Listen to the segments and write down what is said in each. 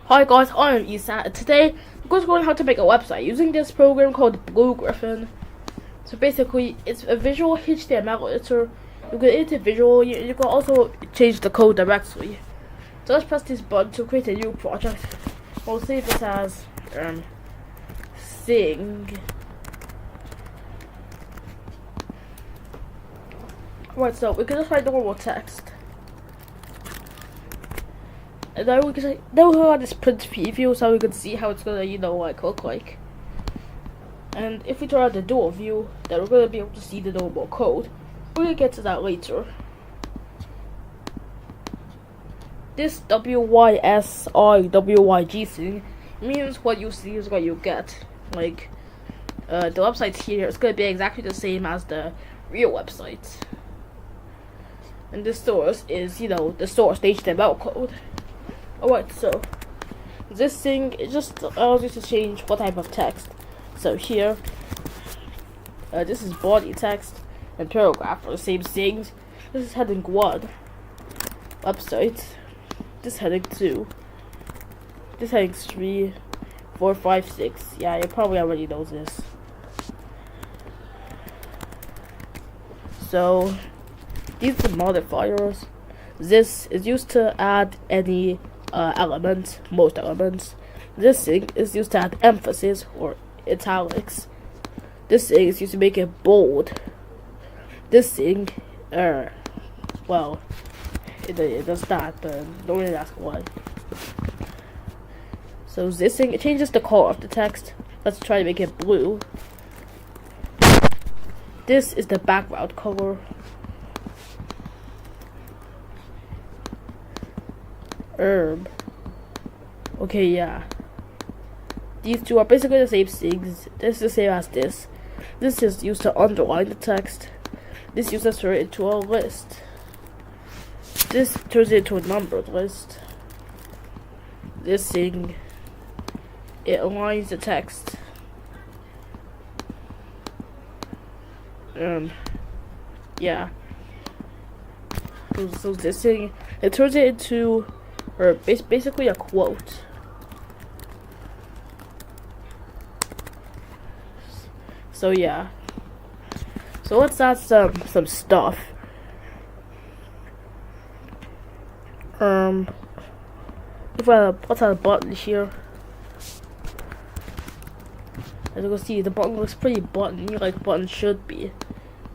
Hi guys, I'm Isa. Today I'm going to learn how to make a website using this program called Blue Griffin. So basically, it's a visual HTML editor. You can edit visual. You can also change the code directly. So let's press this button to create a new project. We'll save this as Sing. Right, so we can just write normal text. And then we can have this print preview so we can see how it's gonna, look like. And if we turn on the dual view, then we're gonna be able to see the normal code. We're gonna get to that later. This WYSIWYG thing means what you see is what you get. Like, the website here is gonna be exactly the same as the real website. And this source is, the source HTML code. Alright, so this thing, it just allows you to change what type of text. So here, this is body text and paragraph are the same things. This is heading 1, website. This heading 2. This heading 3, 4, 5, 6. Yeah, you probably already know this. So these are modifiers. This is used to add any elements, most elements. This thing is used to add emphasis or italics. This thing is used to make it bold. This thing, well, it does that, but don't really ask why. So this thing, it changes the color of the text. Let's try to make it blue. This is the background color. Herb. Okay, yeah. These two are basically the same things. This is the same as this. This is used to underline the text. This used to turn it into a list. This turns it into a numbered list. This thing, it aligns the text. Yeah. So this thing, it turns it into basically a quote. So yeah. So let's add some stuff. Let's add a button here. As you can see, the button looks pretty button-y, like buttons should be.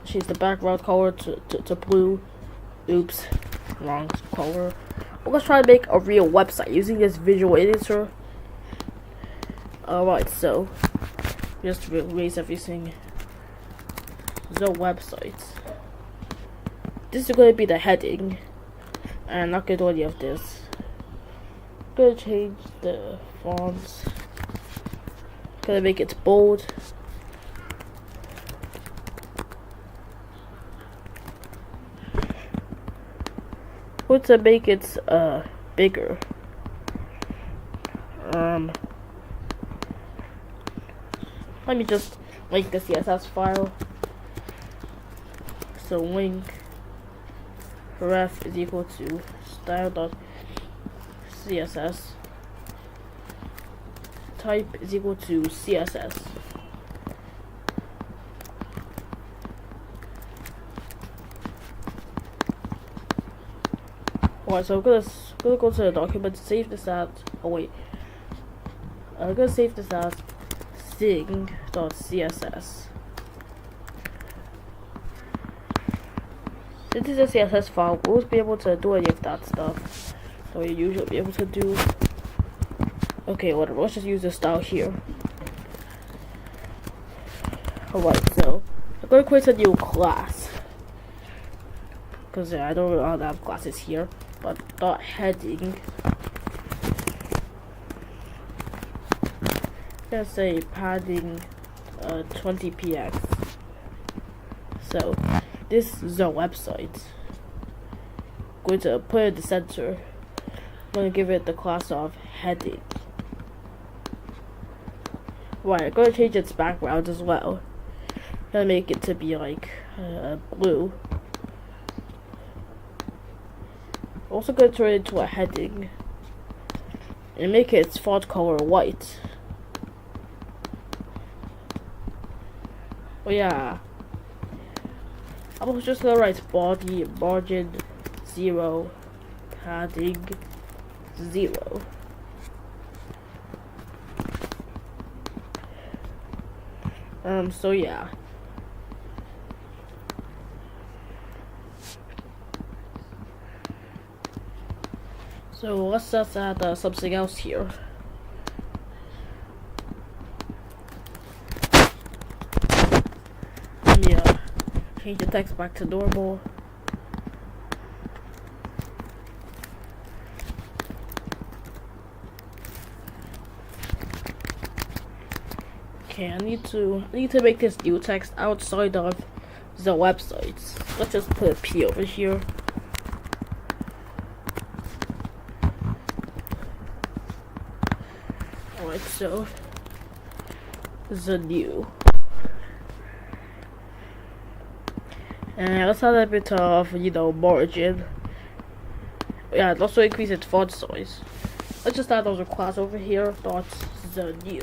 Change the background color to blue. Oops, wrong color. Well, let's try to make a real website using this visual editor. Alright, so just erase everything. The website. This is going to be the heading. And I'm not going to do any of this. I'm going to change the fonts. I'm going to make it bold. I'm going to make it bigger. Let me just link the CSS file. So link ref is equal to style.css. Type is equal to CSS. Alright, so I'm gonna go to the document, save this as, I'm gonna save this as sing.css. Since it's a CSS file, we won't be able to do any of that stuff that we usually be able to do. Okay, whatever, let's just use this style here. Alright, so I'm gonna create a new class. Because I don't really have classes here. But dot heading. Let's say padding 20px. So this is our website. I'm going to put it in the center. I'm going to give it the class of heading. Right, I'm going to change its background as well. I'm going to make it to be like blue. Also going to turn it into a heading. and make its font color white. Oh yeah, I was just gonna write body margin 0, padding 0. So yeah. So let's just add something else here. Yeah, change the text back to normal. Okay, I need to make this new text outside of the websites. Let's just put a P over here. Alright, so the new. And let's add a bit of, margin. Yeah, let's also increase its font size. Let's just add those class over here. Dot the new.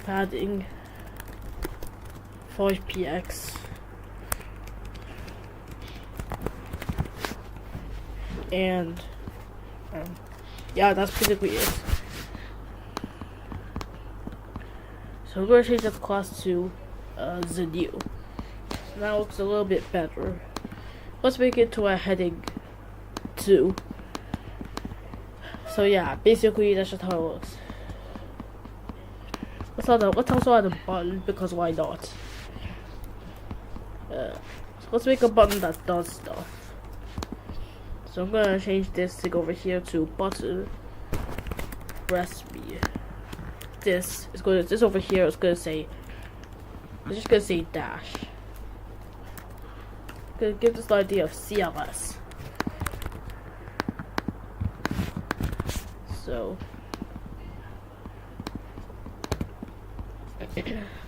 Padding 5px. And yeah, that's basically it. So we're going to change that class to the new. So now it looks a little bit better. Let's make it to a heading 2. So yeah, basically that's just how it looks. Let's also add a button, because why not? So let's make a button that does stuff. So I'm gonna change this thing over here to button press me. This over here is gonna say, it's just gonna say dash. Gonna give this the idea of CLS.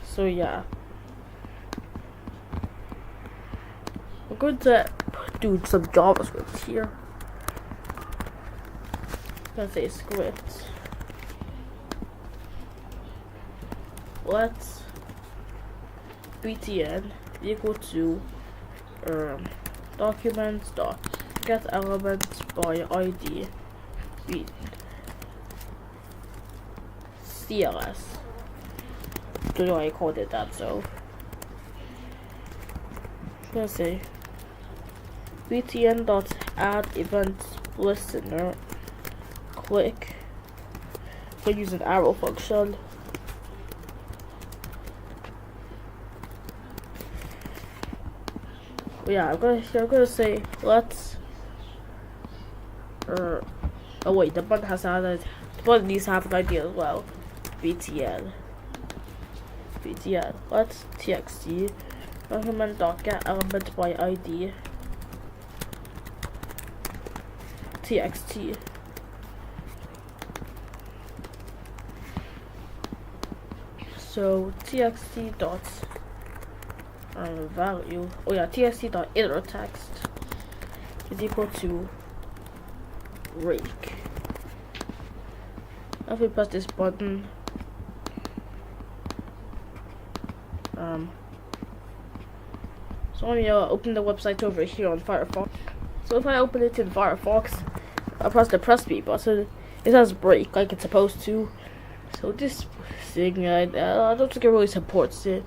So yeah, we're going to do some JavaScript here. I'm gonna say script. Let's btn equal to documents dot get elements by ID CLS. Don't know why I called it that, so I'm gonna say btn dot add event listener click. We'll use an arrow function. Yeah, I'm gonna say let's oh wait, the button has added, the button needs to have an ID as well. btn let's txt document dot get element by ID txt. So txt dot value, txt dot inner text is equal to rake. If we press this button, so let me open the website over here on Firefox. So if I open it in Firefox, I press the press B button, it says break like it's supposed to. So this thing, I don't think it really supports it.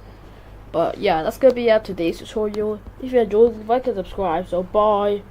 But yeah, that's gonna be today's tutorial. If you enjoyed, like and subscribe. So bye.